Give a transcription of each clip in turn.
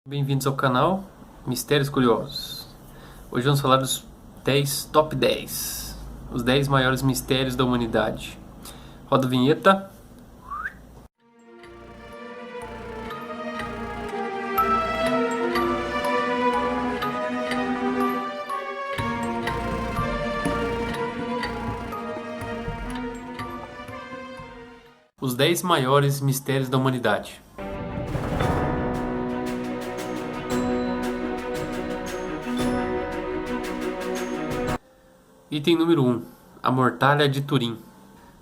Bem-vindos ao canal Mistérios Curiosos. Hoje vamos falar dos 10 top 10, os 10 maiores mistérios da humanidade. Roda a vinheta. Os 10 maiores mistérios da humanidade. Item número 1. A Mortalha de Turim.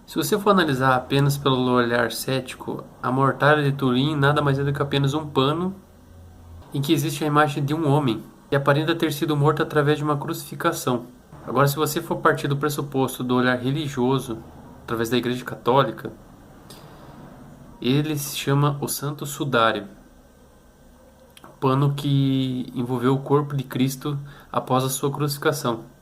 Se você for analisar apenas pelo olhar cético, a Mortalha de Turim nada mais é do que apenas um pano em que existe a imagem de um homem que aparenta ter sido morto através de uma crucificação. Agora, se você for partir do pressuposto do olhar religioso, através da Igreja Católica, ele se chama o Santo Sudário, pano que envolveu o corpo de Cristo após a sua crucificação.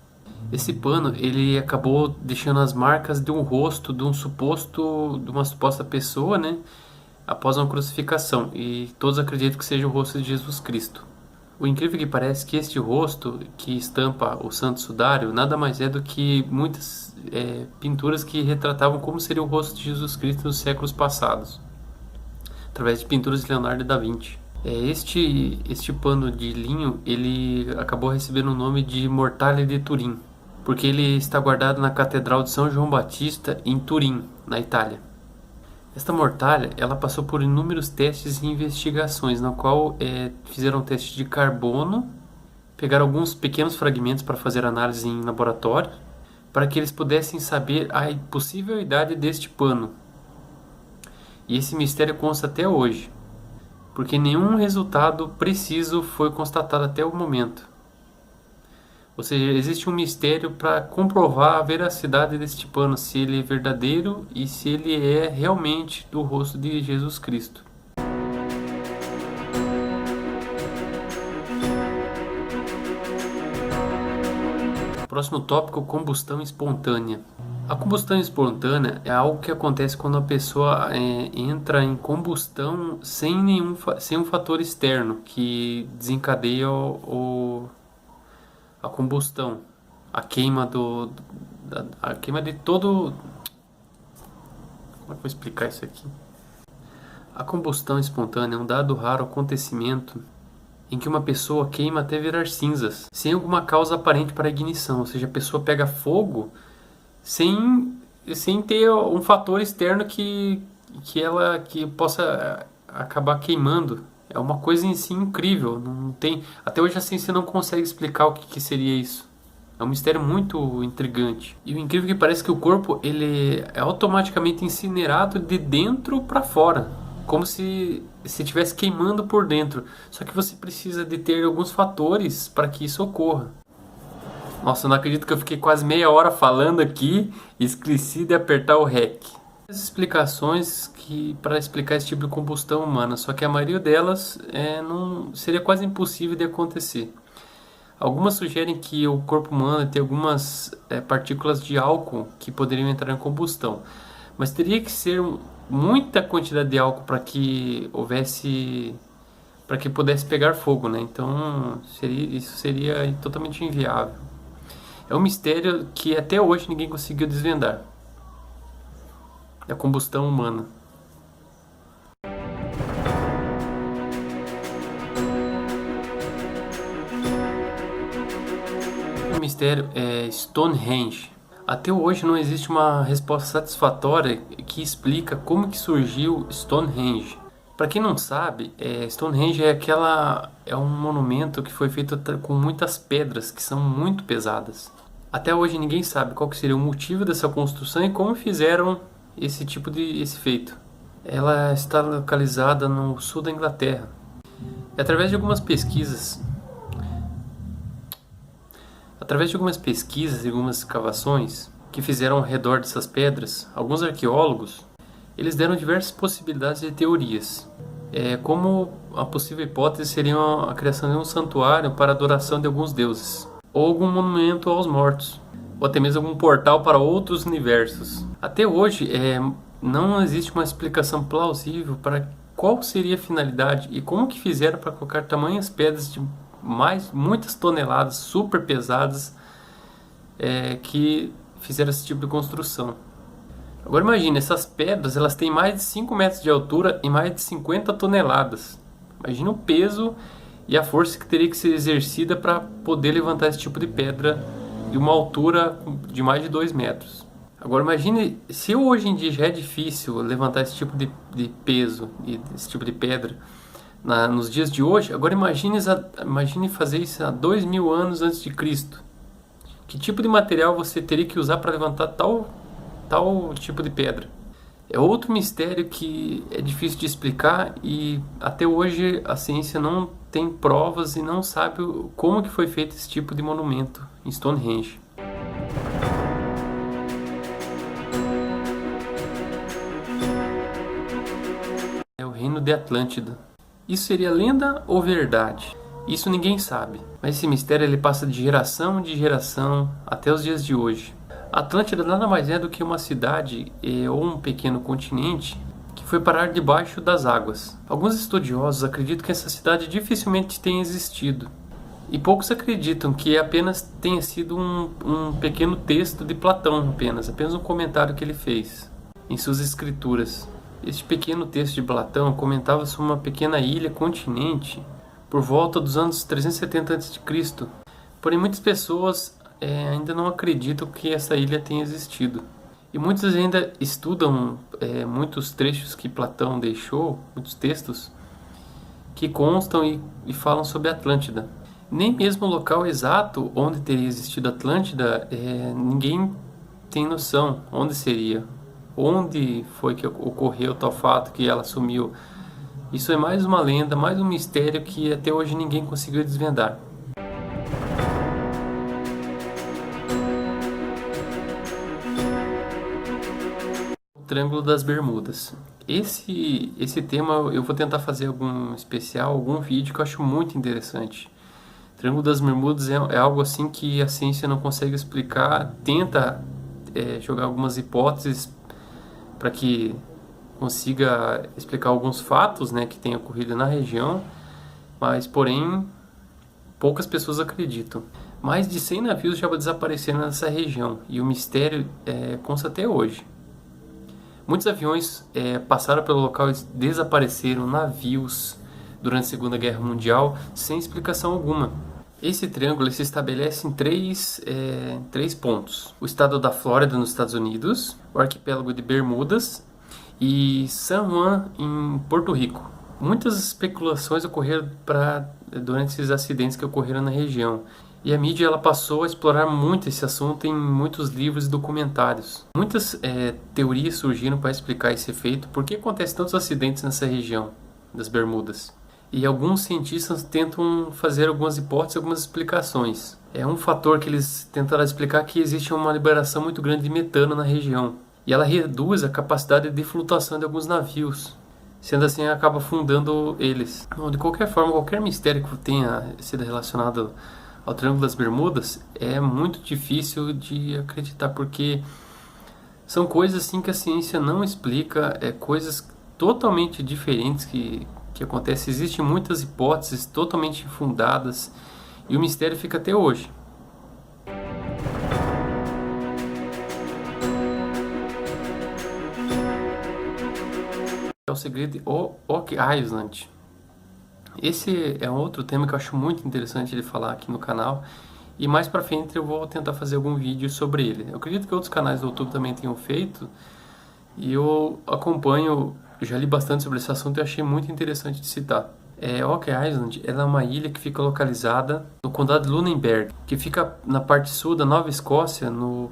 Esse pano, ele acabou deixando as marcas de um rosto de uma suposta pessoa, né, após uma crucificação, e todos acreditam que seja o rosto de Jesus Cristo. O incrível que parece que este rosto que estampa o Santo Sudário nada mais é do que muitas pinturas que retratavam como seria o rosto de Jesus Cristo nos séculos passados, através de pinturas de Leonardo da Vinci. Este pano de linho, ele acabou recebendo o nome de Mortalha de Turim, porque ele está guardado na Catedral de São João Batista em Turim, na Itália. Esta mortalha, ela passou por inúmeros testes e investigações, na qual fizeram testes de carbono, pegaram alguns pequenos fragmentos para fazer análise em laboratório, para que eles pudessem saber a possível idade deste pano. E esse mistério consta até hoje, porque nenhum resultado preciso foi constatado até o momento. Ou seja, existe um mistério para comprovar a veracidade deste pano, se ele é verdadeiro e se ele é realmente do rosto de Jesus Cristo. Próximo tópico: combustão espontânea. A combustão espontânea é algo que acontece quando a pessoa entra em combustão sem um fator externo que desencadeia a combustão, a queima a queima de todo... Como é que eu vou explicar isso aqui? A combustão espontânea é um dado raro acontecimento em que uma pessoa queima até virar cinzas, sem alguma causa aparente para a ignição, ou seja, a pessoa pega fogo sem ter um fator externo que possa acabar queimando. É uma coisa em si incrível. Não tem, até hoje a ciência não consegue explicar o que seria isso. É um mistério muito intrigante. E o incrível é que parece que o corpo ele é automaticamente incinerado de dentro para fora, como se estivesse queimando por dentro. Só que você precisa de ter alguns fatores para que isso ocorra. Nossa, eu não acredito que eu fiquei quase meia hora falando aqui e esqueci de apertar o REC. As explicações para explicar esse tipo de combustão humana, só que a maioria delas não seria quase impossível de acontecer. Algumas sugerem que o corpo humano tem algumas partículas de álcool que poderiam entrar em combustão, mas teria que ser muita quantidade de álcool para que pudesse pegar fogo, né? Então isso seria totalmente inviável. É um mistério que até hoje ninguém conseguiu desvendar. A combustão humana. O mistério é Stonehenge. Até hoje não existe uma resposta satisfatória que explica como que surgiu Stonehenge. Para quem não sabe, Stonehenge é um monumento que foi feito com muitas pedras que são muito pesadas. Até hoje ninguém sabe qual que seria o motivo dessa construção e como fizeram esse feito. Ela está localizada no sul da Inglaterra. Através de algumas pesquisas e algumas escavações que fizeram ao redor dessas pedras, alguns arqueólogos eles deram diversas possibilidades de teorias. Como a possível hipótese seria a criação de um santuário para a adoração de alguns deuses, ou algum monumento aos mortos, ou até mesmo algum portal para outros universos. Até hoje não existe uma explicação plausível para qual seria a finalidade e como que fizeram para colocar tamanhas pedras de muitas toneladas, super pesadas, que fizeram esse tipo de construção. Agora imagine, essas pedras elas têm mais de 5 metros de altura e mais de 50 toneladas. Imagina o peso e a força que teria que ser exercida para poder levantar esse tipo de pedra de uma altura de mais de 2 metros. Agora imagine, se hoje em dia já é difícil levantar esse tipo de peso e esse tipo de pedra nos dias de hoje, agora imagine fazer isso há 2000 anos antes de Cristo. Que tipo de material você teria que usar para levantar tal tipo de pedra? É outro mistério que é difícil de explicar e até hoje a ciência não tem provas e não sabe como que foi feito esse tipo de monumento em Stonehenge. É o reino de Atlântida. Isso seria lenda ou verdade? Isso ninguém sabe, mas esse mistério ele passa de geração em geração até os dias de hoje. Atlântida nada mais é do que uma cidade ou um pequeno continente que foi parar debaixo das águas. Alguns estudiosos acreditam que essa cidade dificilmente tenha existido, e poucos acreditam que apenas tenha sido um pequeno texto de Platão, apenas um comentário que ele fez em suas escrituras. Este pequeno texto de Platão comentava sobre uma pequena ilha-continente por volta dos anos 370 a.C. Porém, muitas pessoas ainda não acreditam que essa ilha tenha existido. E muitos ainda estudam muitos trechos que Platão deixou, muitos textos, que constam e falam sobre Atlântida. Nem mesmo o local exato onde teria existido Atlântida, ninguém tem noção onde seria. Onde foi que ocorreu tal fato que ela sumiu. Isso é mais uma lenda, mais um mistério que até hoje ninguém conseguiu desvendar. Triângulo das Bermudas. Esse tema eu vou tentar fazer algum especial, algum vídeo que eu acho muito interessante. Triângulo das Bermudas é algo assim que a ciência não consegue explicar, tenta jogar algumas hipóteses para que consiga explicar alguns fatos, né, que têm ocorrido na região, mas porém poucas pessoas acreditam. Mais de 100 navios já desapareceram nessa região e o mistério consta até hoje. Muitos aviões passaram pelo local e desapareceram, navios, durante a Segunda Guerra Mundial, sem explicação alguma. Esse triângulo se estabelece em três pontos. O estado da Flórida, nos Estados Unidos, o arquipélago de Bermudas e San Juan, em Porto Rico. Muitas especulações ocorreram durante esses acidentes que ocorreram na região. E a mídia ela passou a explorar muito esse assunto em muitos livros e documentários. Muitas teorias surgiram para explicar esse efeito, por que acontecem tantos acidentes nessa região das Bermudas. E alguns cientistas tentam fazer algumas hipóteses, algumas explicações. É um fator que eles tentaram explicar que existe uma liberação muito grande de metano na região. E ela reduz a capacidade de flutuação de alguns navios. Sendo assim, acaba afundando eles. De qualquer forma, qualquer mistério que tenha sido relacionado ao Triângulo das Bermudas é muito difícil de acreditar, porque são coisas assim que a ciência não explica, coisas totalmente diferentes que acontecem. Existem muitas hipóteses totalmente infundadas e o mistério fica até hoje. É o segredo de Oak Island. Esse é um outro tema que eu acho muito interessante de falar aqui no canal, e mais pra frente eu vou tentar fazer algum vídeo sobre ele. Eu acredito que outros canais do YouTube também tenham feito, e eu acompanho, já li bastante sobre esse assunto e achei muito interessante de citar. Oak Island ela é uma ilha que fica localizada no condado de Lunenburg, que fica na parte sul da Nova Escócia, no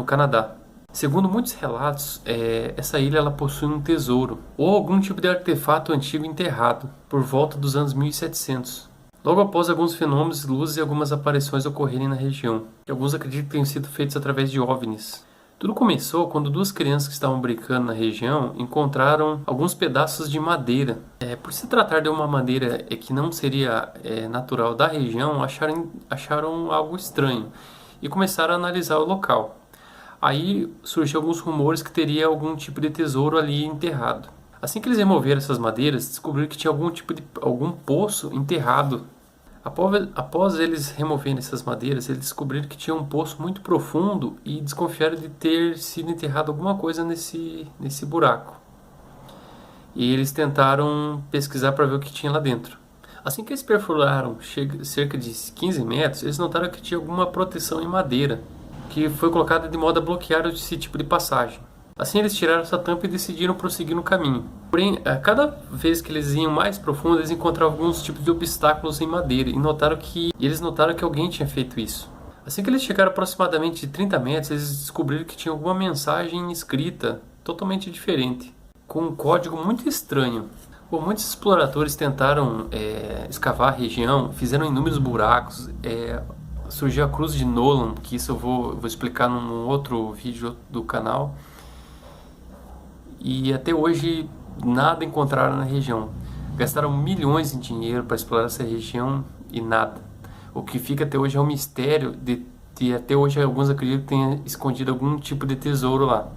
Canadá. Segundo muitos relatos, essa ilha ela possui um tesouro ou algum tipo de artefato antigo enterrado por volta dos anos 1700. Logo após alguns fenômenos de luzes e algumas aparições ocorrerem na região, que alguns acreditam que tenham sido feitos através de OVNIs. Tudo começou quando duas crianças que estavam brincando na região encontraram alguns pedaços de madeira. Por se tratar de uma madeira que não seria natural da região, acharam algo estranho e começaram a analisar o local. Aí surgiu alguns rumores que teria algum tipo de tesouro ali enterrado. Assim que eles removeram essas madeiras, descobriram que tinha algum poço enterrado. Após eles removerem essas madeiras, eles descobriram que tinha um poço muito profundo e desconfiaram de ter sido enterrado alguma coisa nesse buraco. E eles tentaram pesquisar para ver o que tinha lá dentro. Assim que eles perfuraram cerca de 15 metros, eles notaram que tinha alguma proteção em madeira, que foi colocada de modo a bloquear esse tipo de passagem. Assim eles tiraram essa tampa e decidiram prosseguir no caminho. Porém, a cada vez que eles iam mais profundo, eles encontravam alguns tipos de obstáculos em madeira e eles notaram que alguém tinha feito isso. Assim que eles chegaram aproximadamente 30 metros, eles descobriram que tinha alguma mensagem escrita totalmente diferente, com um código muito estranho. Bom, muitos exploradores tentaram escavar a região, fizeram inúmeros buracos, surgiu a Cruz de Nolan, que isso eu vou explicar num outro vídeo do canal. E até hoje nada encontraram na região. Gastaram milhões em dinheiro para explorar essa região e nada. O que fica até hoje é um mistério de até hoje alguns acreditam que tenha escondido algum tipo de tesouro lá.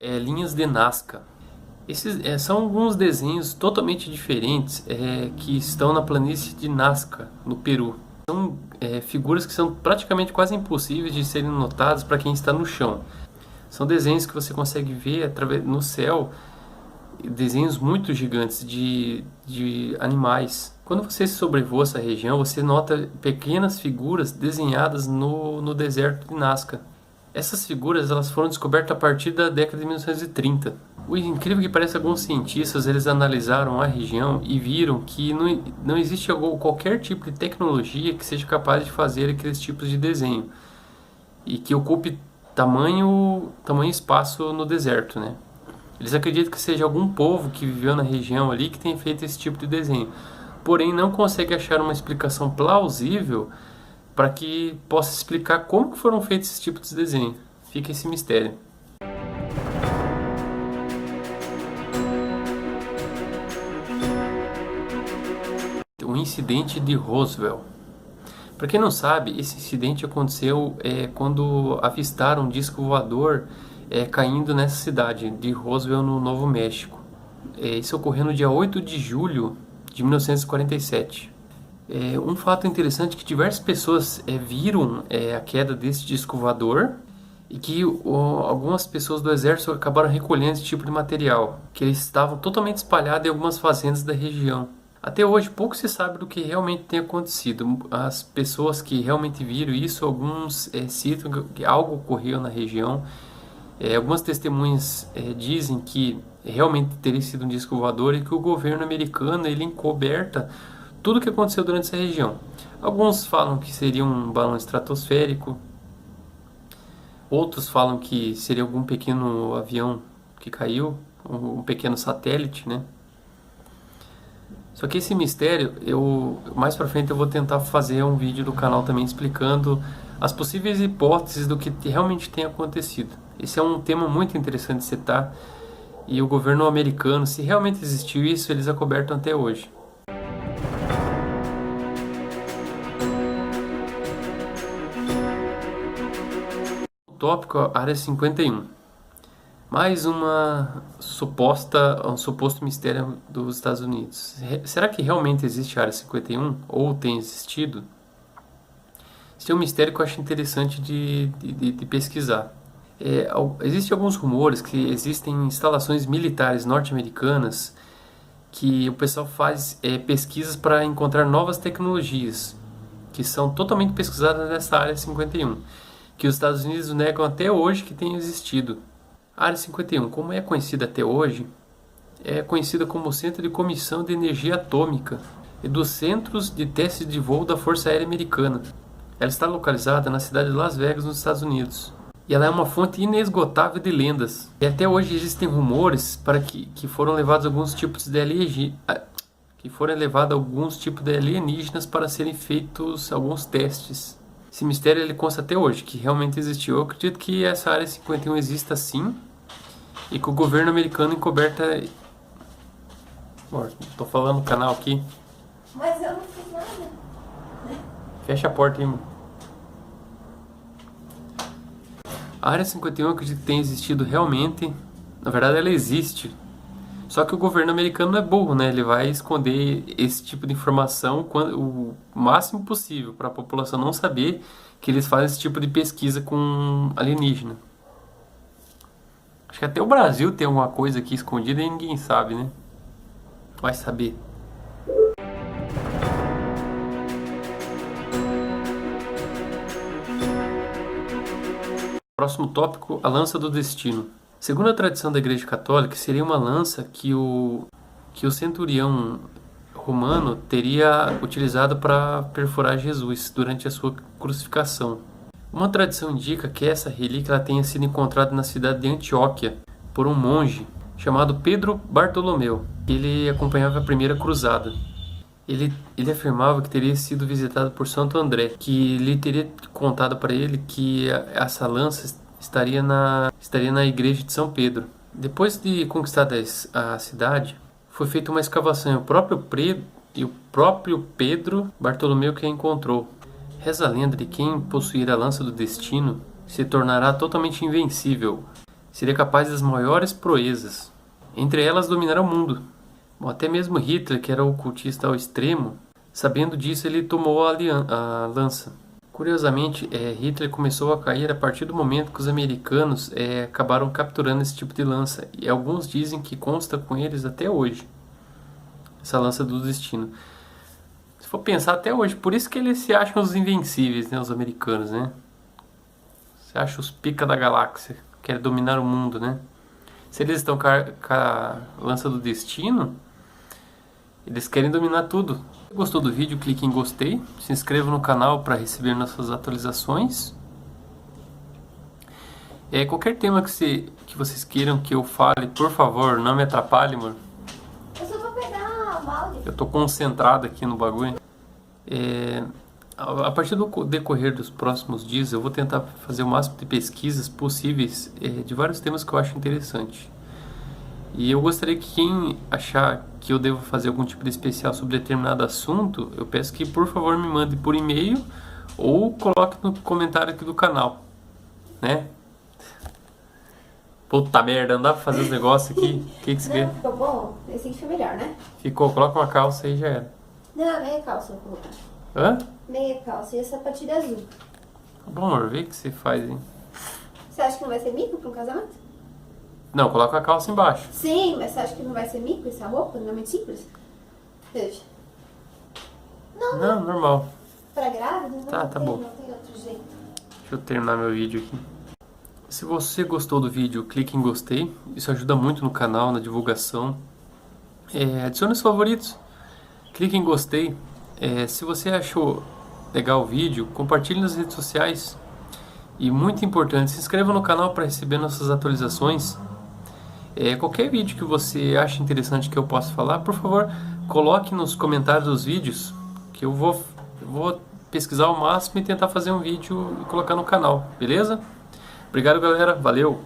Linhas de Nazca. Esses são alguns desenhos totalmente diferentes que estão na planície de Nazca, no Peru. São figuras que são praticamente quase impossíveis de serem notadas para quem está no chão. São desenhos que você consegue ver no céu, desenhos muito gigantes de animais. Quando você sobrevoa essa região, você nota pequenas figuras desenhadas no deserto de Nazca. Essas figuras elas foram descobertas a partir da década de 1930. O incrível é que parece que alguns cientistas eles analisaram a região e viram que não existe qualquer tipo de tecnologia que seja capaz de fazer aqueles tipos de desenho e que ocupe tamanho espaço no deserto, né? Eles acreditam que seja algum povo que viveu na região ali que tenha feito esse tipo de desenho, porém não consegue achar uma explicação plausível para que possa explicar como que foram feitos esses tipos de desenho. Fica esse mistério. O incidente de Roswell. Para quem não sabe, esse incidente aconteceu quando avistaram um disco voador caindo nessa cidade de Roswell, no Novo México. Isso ocorreu no dia 8 de julho de 1947. Um fato interessante é que diversas pessoas viram a queda desse disco voador e que algumas pessoas do exército acabaram recolhendo esse tipo de material, que eles estavam totalmente espalhados em algumas fazendas da região. Até hoje pouco se sabe do que realmente tem acontecido. As pessoas que realmente viram isso, alguns citam que algo ocorreu na região. Algumas testemunhas dizem que realmente teria sido um disco voador e que o governo americano ele encoberta tudo o que aconteceu durante essa região. Alguns falam que seria um balão estratosférico, outros falam que seria algum pequeno avião que caiu, um pequeno satélite, né? Só que esse mistério, mais pra frente eu vou tentar fazer um vídeo do canal também explicando as possíveis hipóteses do que realmente tem acontecido. Esse é um tema muito interessante de citar e o governo americano, se realmente existiu isso, eles acobertam até hoje. Tópico Área 51. Mais um suposto mistério dos Estados Unidos. Será que realmente existe a Área 51? Ou tem existido? Esse é um mistério que eu acho interessante de pesquisar. Existem alguns rumores que existem instalações militares norte-americanas que o pessoal faz pesquisas para encontrar novas tecnologias que são totalmente pesquisadas nessa Área 51. Que os Estados Unidos negam até hoje que tenha existido. A Área 51, como é conhecida até hoje, é conhecida como o Centro de Comissão de Energia Atômica e dos Centros de Testes de Voo da Força Aérea Americana. Ela está localizada na cidade de Las Vegas, nos Estados Unidos. E ela é uma fonte inesgotável de lendas. E até hoje existem rumores para que foram levados alguns tipos de alienígenas para serem feitos alguns testes. Esse mistério ele consta até hoje, que realmente existiu. Eu acredito que essa Área 51 exista sim e que o governo americano encoberta... Tô falando no canal aqui. Mas eu não fiz nada. Fecha a porta aí, mano. A Área 51 eu acredito que tenha existido realmente. Na verdade, ela existe. Só que o governo americano não é burro, né? Ele vai esconder esse tipo de informação o máximo possível para a população não saber que eles fazem esse tipo de pesquisa com alienígena. Acho que até o Brasil tem alguma coisa aqui escondida e ninguém sabe, né? Vai saber. Próximo tópico, a lança do destino. Segundo a tradição da Igreja Católica, seria uma lança que o centurião romano teria utilizado para perfurar Jesus durante a sua crucificação. Uma tradição indica que essa relíquia ela tenha sido encontrada na cidade de Antioquia por um monge chamado Pedro Bartolomeu. Ele acompanhava a primeira cruzada. Ele afirmava que teria sido visitado por Santo André, que lhe teria contado para ele que essa lança estaria na igreja de São Pedro. Depois de conquistada a cidade, foi feita uma escavação e o próprio Pedro Bartolomeu que a encontrou. Reza a lenda de quem possuir a lança do destino se tornará totalmente invencível. Seria capaz das maiores proezas. Entre elas, dominar o mundo. Bom, até mesmo Hitler, que era ocultista ao extremo, sabendo disso, ele tomou a lança. Curiosamente, Hitler começou a cair a partir do momento que os americanos acabaram capturando esse tipo de lança. E alguns dizem que consta com eles até hoje, essa lança do destino. Se for pensar até hoje, por isso que eles se acham os invencíveis, né, os americanos, né? Se acham os pica da galáxia, querem dominar o mundo, né? Se eles estão com a lança do destino, eles querem dominar tudo. Se gostou do vídeo, clique em gostei. Se inscreva no canal para receber nossas atualizações. Qualquer tema que vocês queiram que eu fale, por favor, não me atrapalhe, amor. Eu só vou pegar a balde. Eu tô concentrado aqui no bagulho. A partir do decorrer dos próximos dias, eu vou tentar fazer o máximo de pesquisas possíveis de vários temas que eu acho interessante. E eu gostaria que quem achar que eu devo fazer algum tipo de especial sobre determinado assunto, eu peço que por favor me mande por e-mail ou coloque no comentário aqui do canal, né? Puta merda, não dá pra fazer os negócios aqui? O que você quer? Não, ficou bom? Esse aqui foi melhor, né? Ficou, coloca uma calça aí e já era. Não, meia calça eu vou colocar. Hã? Meia calça e a sapatilha azul. Tá bom, amor, vê o que você faz, hein? Você acha que não vai ser mico para um casamento? Não, coloca a calça embaixo. Sim, mas você acha que não vai ser mico essa roupa? Não é muito simples? Veja. Não, normal. Pra grávida? Não Tá tem, bom. Não tem outro jeito. Deixa eu terminar meu vídeo aqui. Se você gostou do vídeo, clique em gostei. Isso ajuda muito no canal, na divulgação. Adicione os favoritos. Clique em gostei. Se você achou legal o vídeo, compartilhe nas redes sociais. E muito importante, se inscreva no canal para receber nossas atualizações. Qualquer vídeo que você ache interessante que eu possa falar, por favor, coloque nos comentários dos vídeos, que eu vou pesquisar ao máximo e tentar fazer um vídeo e colocar no canal, beleza? Obrigado, galera. Valeu!